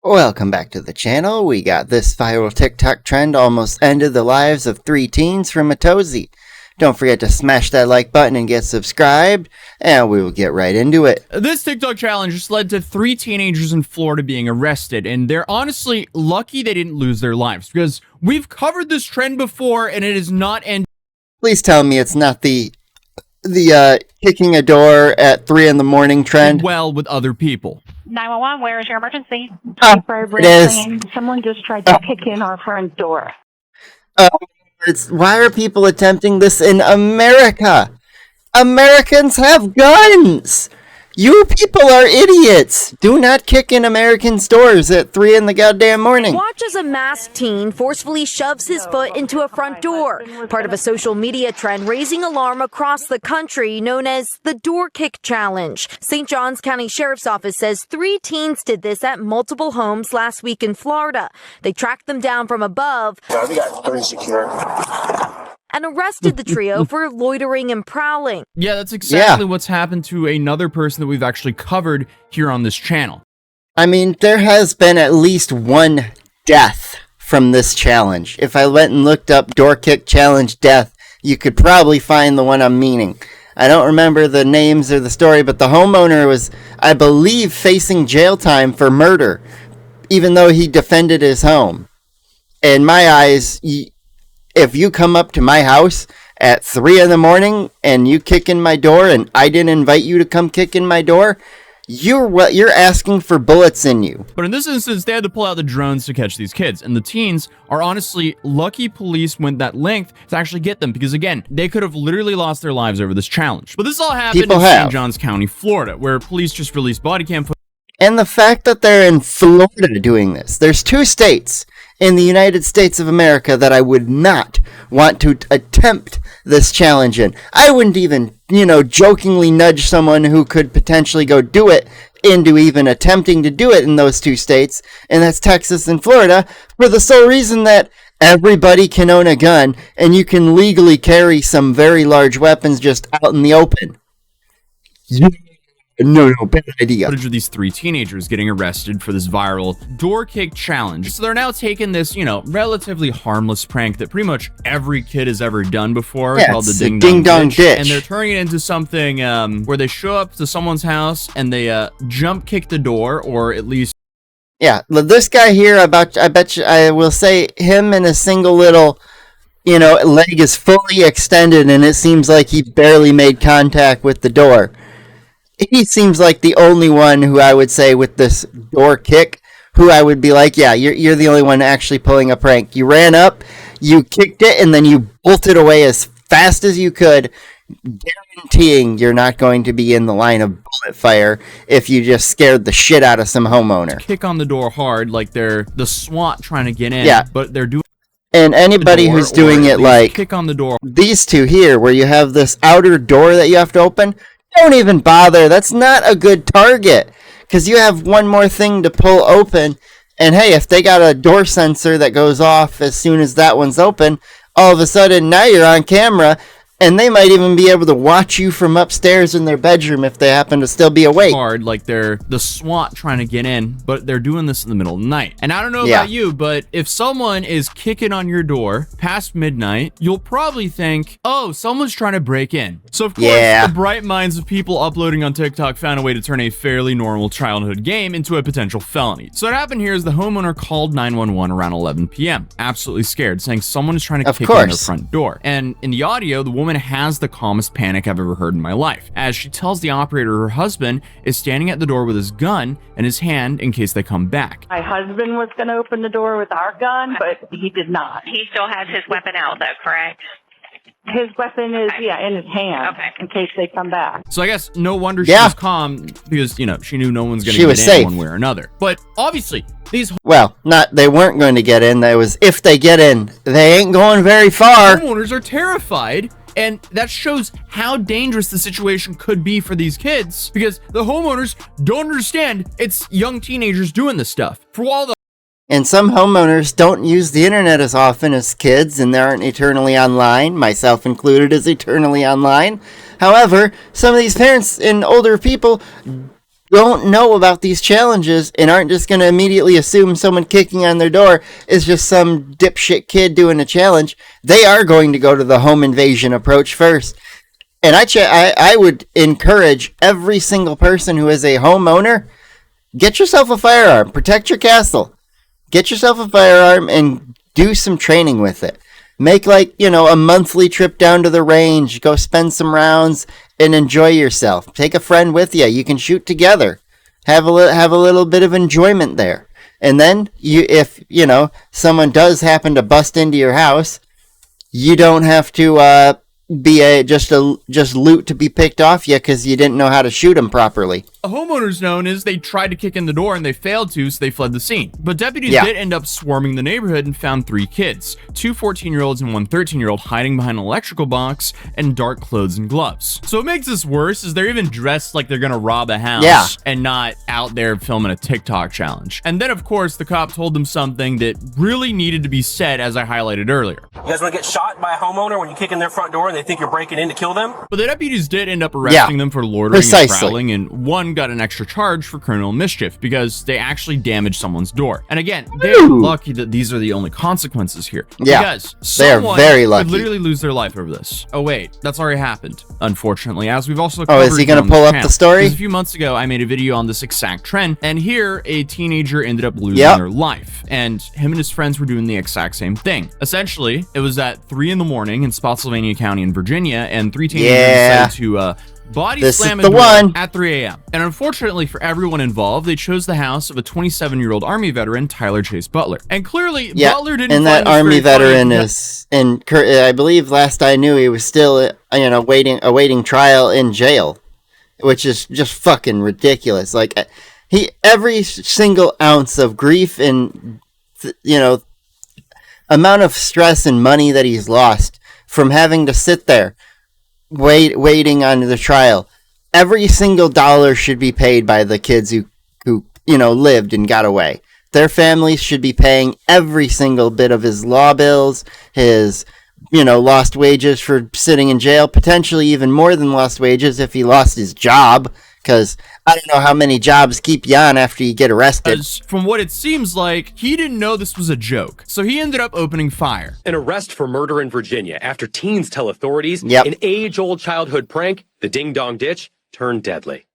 Welcome back to the channel. We got this viral TikTok trend almost ended the lives of 3 teens from Matozi. Don't forget to smash that like button and get subscribed, and we will get right into it. This TikTok challenge just led to 3 teenagers in Florida being arrested, and they're honestly lucky they didn't lose their lives, because we've covered this trend before, and it is not ended. Please tell me it's not the kicking a door at 3 in the morning trend. Well, with other people. 911, where is your emergency? It is. Someone just tried to kick in our front door. Why are people attempting this in America? Americans have guns! You people are idiots! Do not kick in Americans' doors at 3 in the goddamn morning. Watch as a masked teen forcefully shoves his foot into a front door, part of a social media trend raising alarm across the country known as the Door Kick Challenge. St. Johns County Sheriff's Office says 3 teens did this at multiple homes last week in Florida. They tracked them down from above. We got 3 secure. And arrested the trio for loitering and prowling. Yeah, that's exactly what's happened to another person that we've actually covered here on this channel. I mean, there has been at least 1 death from this challenge. If I went and looked up Door Kick Challenge death, you could probably find the one I'm meaning. I don't remember the names or the story, but the homeowner was, I believe, facing jail time for murder, even though he defended his home. In my eyes, if you come up to my house at 3 in the morning and you kick in my door and I didn't invite you to come kick in my door, you're asking for bullets in you. But in this instance, they had to pull out the drones to catch these kids. And the teens are honestly lucky police went that length to actually get them. Because again, they could have literally lost their lives over this challenge. But this all happened in St. Johns County, Florida, where police just released body cam footage. And the fact that they're in Florida doing this. There's 2 states in the United States of America that I would not want to attempt this challenge in. I wouldn't even, jokingly nudge someone who could potentially go do it into even attempting to do it in those 2 states, and that's Texas and Florida, for the sole reason that everybody can own a gun, and you can legally carry some very large weapons just out in the open. No, bad idea. Footage of these 3 teenagers getting arrested for this viral door kick challenge. So they're now taking this, relatively harmless prank that pretty much every kid has ever done before, called the Ding Dong Ditch. And they're turning it into something where they show up to someone's house and they jump kick the door, or at least. Yeah, this guy here, I will say him in a single little, leg is fully extended, and it seems like he barely made contact with the door. He seems like the only one who I would say with this door kick, who I would be like, yeah, you're the only one actually pulling a prank. You ran up, you kicked it, and then you bolted away as fast as you could, guaranteeing you're not going to be in the line of bullet fire if you just scared the shit out of some homeowner. Kick on the door hard like they're the SWAT trying to get in, but they're doing. And anybody who's doing it like kick on the door. These 2 here, where you have this outer door that you have to open, don't even bother. That's not a good target, because you have one more thing to pull open, and hey, if they got a door sensor that goes off as soon as that one's open, all of a sudden now you're on camera, and they might even be able to watch you from upstairs in their bedroom if they happen to still be awake. Hard, like they're the SWAT trying to get in, but they're doing this in the middle of the night. And I don't know about you, but if someone is kicking on your door past midnight, you'll probably think, oh, someone's trying to break in. So of course, the bright minds of people uploading on TikTok found a way to turn a fairly normal childhood game into a potential felony. So what happened here is the homeowner called 911 around 11 p.m. absolutely scared, saying someone is trying to kick in their front door. And in the audio, the woman has the calmest panic I've ever heard in my life, as she tells the operator her husband is standing at the door with his gun in his hand in case they come back. My husband was going to open the door with our gun, but he did not. He still has his weapon out, though, correct? His weapon is, in his hand, in case they come back. So I guess no wonder she was calm, because, she knew no one's going to get in one way or another. But obviously, these... Well, they weren't going to get in. That was, if they get in, they ain't going very far. Homeowners are terrified. And that shows how dangerous the situation could be for these kids, because the homeowners don't understand it's young teenagers doing this stuff. And some homeowners don't use the internet as often as kids, and they aren't eternally online, myself included as eternally online. However, some of these parents and older people don't know about these challenges and aren't just going to immediately assume someone kicking on their door is just some dipshit kid doing a challenge. They are going to go to the home invasion approach first. And I would encourage every single person who is a homeowner, get yourself a firearm, protect your castle. Get yourself a firearm and do some training with it. Make a monthly trip down to the range, go spend some rounds and enjoy yourself. Take a friend with you. You can shoot together. Have a little bit of enjoyment there. And then if someone does happen to bust into your house, you don't have to be just loot to be picked off you because you didn't know how to shoot them properly. A homeowner's known as they tried to kick in the door and they failed to, so they fled the scene. But deputies did end up swarming the neighborhood and found 3 kids, 2 14-year-olds and 1 13-year-old hiding behind an electrical box and dark clothes and gloves. So what makes this worse is they're even dressed like they're gonna rob a house and not out there filming a TikTok challenge. And then of course the cop told them something that really needed to be said, as I highlighted earlier. You guys wanna get shot by a homeowner when you kick in their front door and they think you're breaking in to kill them? But the deputies did end up arresting them for loitering and prowling, and one got an extra charge for criminal mischief because they actually damaged someone's door. And again, they're lucky that these are the only consequences here. Because someone very lucky. could literally lose their life over this. Oh wait, that's already happened, unfortunately, as we've also covered. Is he gonna pull up the story? A few months ago, I made a video on this exact trend, and here a teenager ended up losing their life, and him and his friends were doing the exact same thing. Essentially, it was at 3 a.m. in Spotsylvania County in Virginia, and 3 teenagers decided to body slam a door at 3 a.m. And unfortunately for everyone involved, they chose the house of a 27-year-old Army veteran, Tyler Chase Butler. And clearly, Butler didn't. And that Army veteran is, and I believe last I knew, he was still, awaiting trial in jail, which is just fucking ridiculous. Like, every single ounce of grief and, amount of stress and money that he's lost from having to sit there waiting on the trial, every single dollar should be paid by the kids who lived and got away. Their families should be paying every single bit of his law bills, his lost wages for sitting in jail, potentially even more than lost wages if he lost his job, because I don't know how many jobs keep you on after you get arrested. From what it seems like, he didn't know this was a joke, so he ended up opening fire. An arrest for murder in Virginia after teens tell authorities an age-old childhood prank, the ding-dong ditch, turned deadly.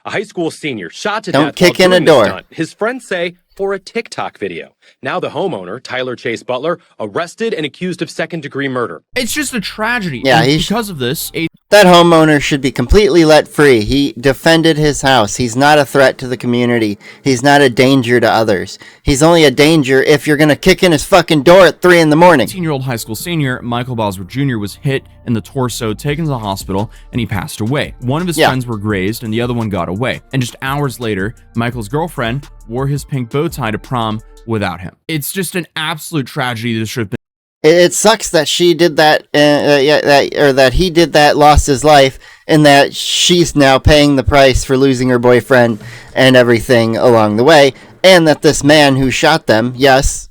A high school senior shot to death. Don't kick in a door. Stunt, his friends say for a TikTok video. Now the homeowner, Tyler Chase Butler, arrested and accused of second-degree murder. It's just a tragedy. Yeah, because of this, that homeowner should be completely let free. He defended his house. He's not a threat to the community. He's not a danger to others. He's only a danger if you're gonna kick in his fucking door at 3 a.m. 18-year-old high school senior Michael Bosworth Jr. was hit in the torso, taken to the hospital, and he passed away. One of his friends were grazed, and the other one got away. And just hours later, Michael's girlfriend wore his pink bow tie to prom without him. It's just an absolute tragedy. This should have been. It sucks that she did that, or that he did that, lost his life, and that she's now paying the price for losing her boyfriend and everything along the way, and that this man who shot them, yes,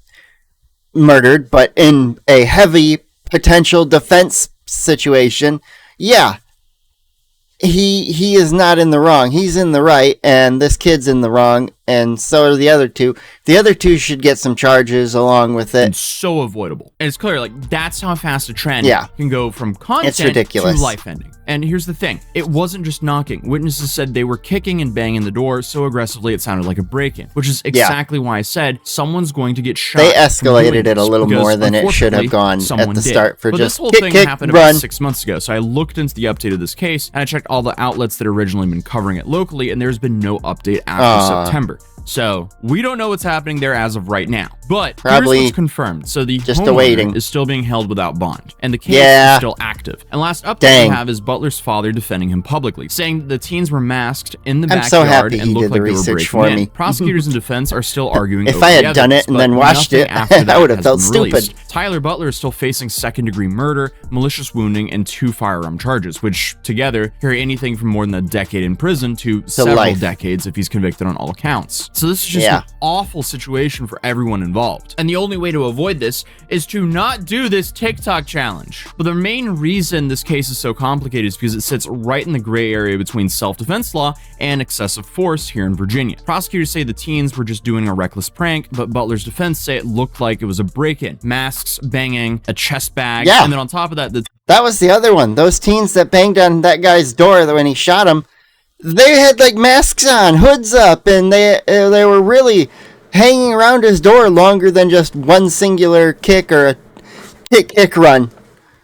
murdered, but in a heavy potential defense situation, he is not in the wrong. He's in the right, and this kid's in the wrong, and so are the other two. The other two should get some charges along with it. It's so avoidable. And it's clear, that's how fast a trend can go from content to life ending. And here's the thing. It wasn't just knocking. Witnesses said they were kicking and banging the door so aggressively it sounded like a break-in, which is exactly why I said someone's going to get shot. They escalated it a little more than it should have gone at the start for just this whole thing happened about 6 months ago, so I looked into the update of this case, and I checked all the outlets that originally been covering it locally, and there's been no update after September. So we don't know what's happening there as of right now, but probably here's what's confirmed. So the just homeowner is still being held without bond, and the case is still active. And last update we have is Butler's father defending him publicly, saying that the teens were masked in the backyard and looked like they were breaking in. Prosecutors and defense are still arguing. If I had done it and then watched it, I would have felt stupid. Tyler Butler is still facing second-degree murder, malicious wounding, and 2 firearm charges, which together carry anything from more than a decade in prison to several decades if he's convicted on all accounts. So this is just an awful situation for everyone involved. And the only way to avoid this is to not do this TikTok challenge. But the main reason this case is so complicated is because it sits right in the gray area between self-defense law and excessive force here in Virginia. Prosecutors say the teens were just doing a reckless prank, but Butler's defense say it looked like it was a break-in. Masks, banging, a chest bag, and then on top of that, that was the other one. Those teens that banged on that guy's door when he shot him, they had like masks on, hoods up, and they were really hanging around his door longer than just one singular kick or a kick run.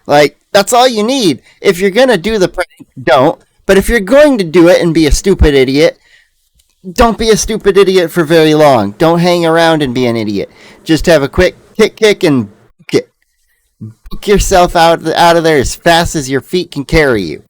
Like, that's all you need. If you're gonna do the prank, don't. But if you're going to do it and be a stupid idiot, don't be a stupid idiot for very long. Don't hang around and be an idiot. Just have a quick kick and book it. Book yourself out of there as fast as your feet can carry you.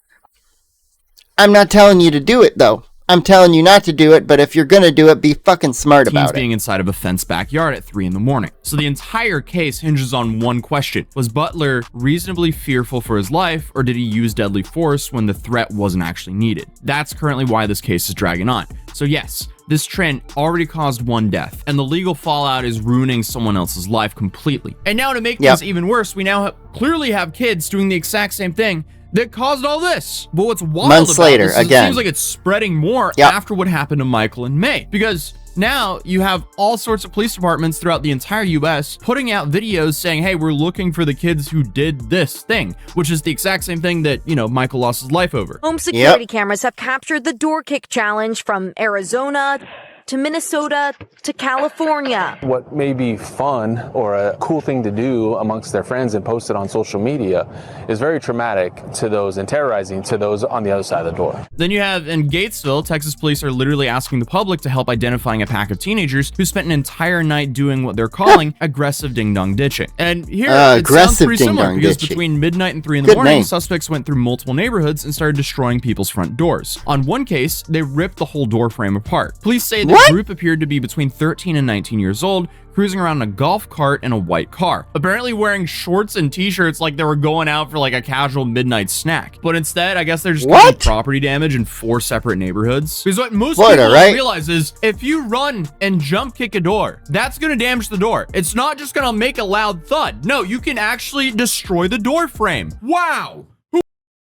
I'm not telling you to do it, though. I'm telling you not to do it, but if you're gonna do it, be fucking smart about it. Being inside of a fenced backyard at 3 a.m. So the entire case hinges on one question. Was Butler reasonably fearful for his life, or did he use deadly force when the threat wasn't actually needed? That's currently why this case is dragging on. So yes, this trend already caused one death, and the legal fallout is ruining someone else's life completely. And now to make things even worse, we now clearly have kids doing the exact same thing that caused all this. But what's wild months about later, this is again, it seems like it's spreading more after what happened to Michael and May, because now you have all sorts of police departments throughout the entire US putting out videos saying, hey, we're looking for the kids who did this thing, which is the exact same thing that, you know, Michael lost his life over. Home security cameras have captured the door kick challenge from Arizona to Minnesota to California. What may be fun or a cool thing to do amongst their friends and post it on social media is very traumatic to those and terrorizing to those on the other side of the door. Then you have in Gatesville, Texas police are literally asking the public to help identifying a pack of teenagers who spent an entire night doing what they're calling aggressive ding-dong ditching. And here it sounds pretty similar because between midnight and 3 in the morning, suspects went through multiple neighborhoods and started destroying people's front doors. On one case, they ripped the whole door frame apart. Police say the group appeared to be between 13 and 19 years old, cruising around in a golf cart in a white car, apparently wearing shorts and t-shirts like they were going out for like a casual midnight snack. But instead, I guess they're just causing property damage in 4 separate neighborhoods. Because what most people don't realize is if you run and jump kick a door, that's going to damage the door. It's not just going to make a loud thud. No, you can actually destroy the door frame. Wow. Who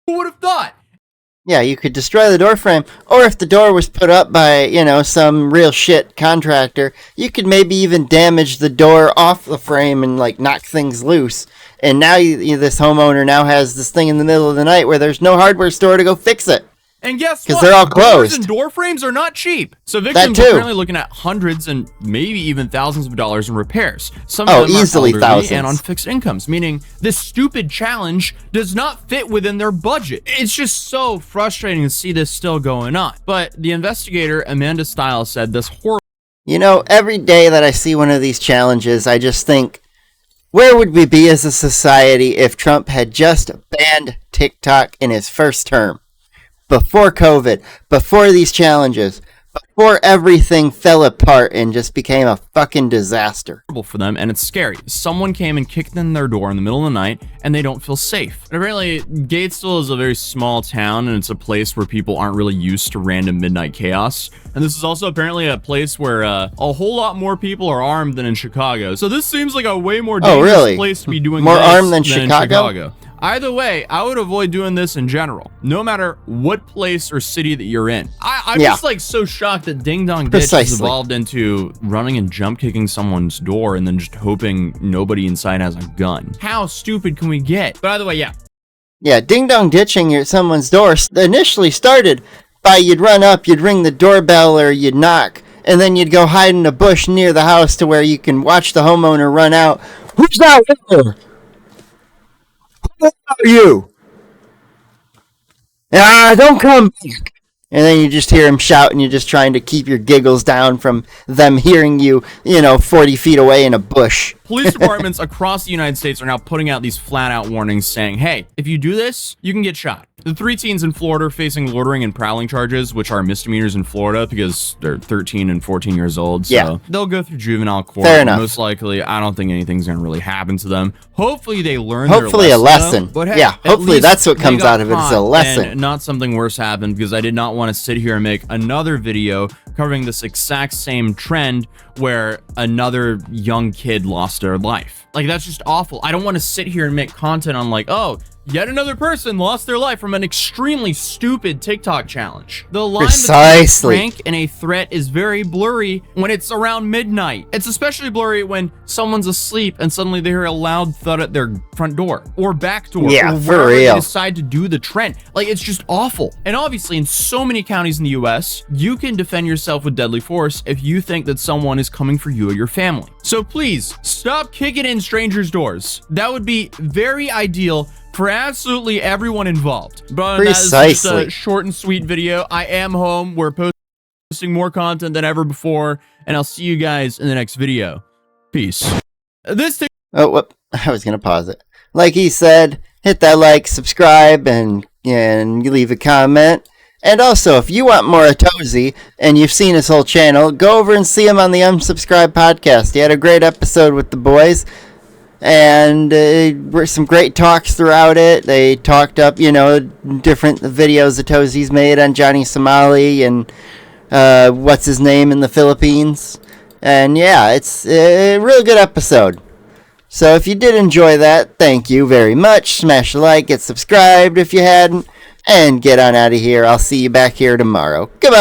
would have thought? Yeah, you could destroy the door frame, or if the door was put up by, you know, some real shit contractor, you could maybe even damage the door off the frame and, like, knock things loose. And now this homeowner now has this thing in the middle of the night where there's no hardware store to go fix it. And guess what? Because they're all closed. Doors and door frames are not cheap. So victims are currently looking at hundreds and maybe even thousands of dollars in repairs. Some of them easily are thousands. And on fixed incomes, meaning this stupid challenge does not fit within their budget. It's just so frustrating to see this still going on. But the investigator, Amanda Stiles, said this horrible. You know, every day that I see one of these challenges, I just think, where would we be as a society if Trump had just banned TikTok in his first term? Before COVID, before these challenges, before everything fell apart and just became a fucking disaster. For them, and it's scary. Someone came and kicked in their door in the middle of the night, and they don't feel safe. And apparently, Gatesville is a very small town, and it's a place where people aren't really used to random midnight chaos. And this is also apparently a place where a whole lot more people are armed than in Chicago. So this seems like a way more dangerous place to be doing more this armed than Chicago? Either way, I would avoid doing this in general, no matter what place or city that you're in. I'm just like so shocked that Ding Dong Ditch has evolved into running and jump kicking someone's door and then just hoping nobody inside has a gun. How stupid can we get? But either way, yeah, Ding Dong Ditching someone's door initially started by you'd run up, you'd ring the doorbell or you'd knock, and then you'd go hide in a bush near the house to where you can watch the homeowner run out. Who's out there? Who are you? Don't come back. And then you just hear him shout and you're just trying to keep your giggles down from them hearing you, 40 feet away in a bush. police departments across the United States are now putting out these flat out warnings saying, hey, if you do this, you can get shot. The 3 teens in Florida are facing loitering and prowling charges, which are misdemeanors in Florida because they're 13 and 14 years old. So they'll go through juvenile court. Fair enough. Most likely, I don't think anything's going to really happen to them. Hopefully they learn Hopefully their a lesson. But hey, yeah, hopefully that's what comes out of it is a lesson. And not something worse happened, because I did not want to sit here and make another video covering this exact same trend where another young kid lost their life. Like, that's just awful. I don't want to sit here and make content on like, oh, yet another person lost their life from an extremely stupid TikTok challenge. The line between a prank and a threat is very blurry when it's around midnight. It's especially blurry when someone's asleep and suddenly they hear a loud thud at their front door or back door. Yeah, or for real. They decide to do the trend. Like, it's just awful. And obviously, in so many counties in the US, you can defend yourself with deadly force if you think that someone is coming for you or your family. So please, stop kicking in strangers' doors. That would be very ideal for absolutely everyone involved. But Precisely. that is just a short and sweet video. I am home. We're posting more content than ever before, and I'll see you guys in the next video. Peace. Oh, whoop. I was going to pause it. Like he said, hit that like, subscribe, and you leave a comment. And also, if you want more of Tozy, and you've seen his whole channel, go over and see him on the Unsubscribed podcast. He had a great episode with the boys. And some great talks throughout it. They talked up, different videos that Tozy's made on Johnny Somali and what's his name in the Philippines. And yeah, it's a real good episode. So if you did enjoy that, thank you very much. Smash a like, get subscribed if you hadn't, and get on out of here. I'll see you back here tomorrow. Goodbye.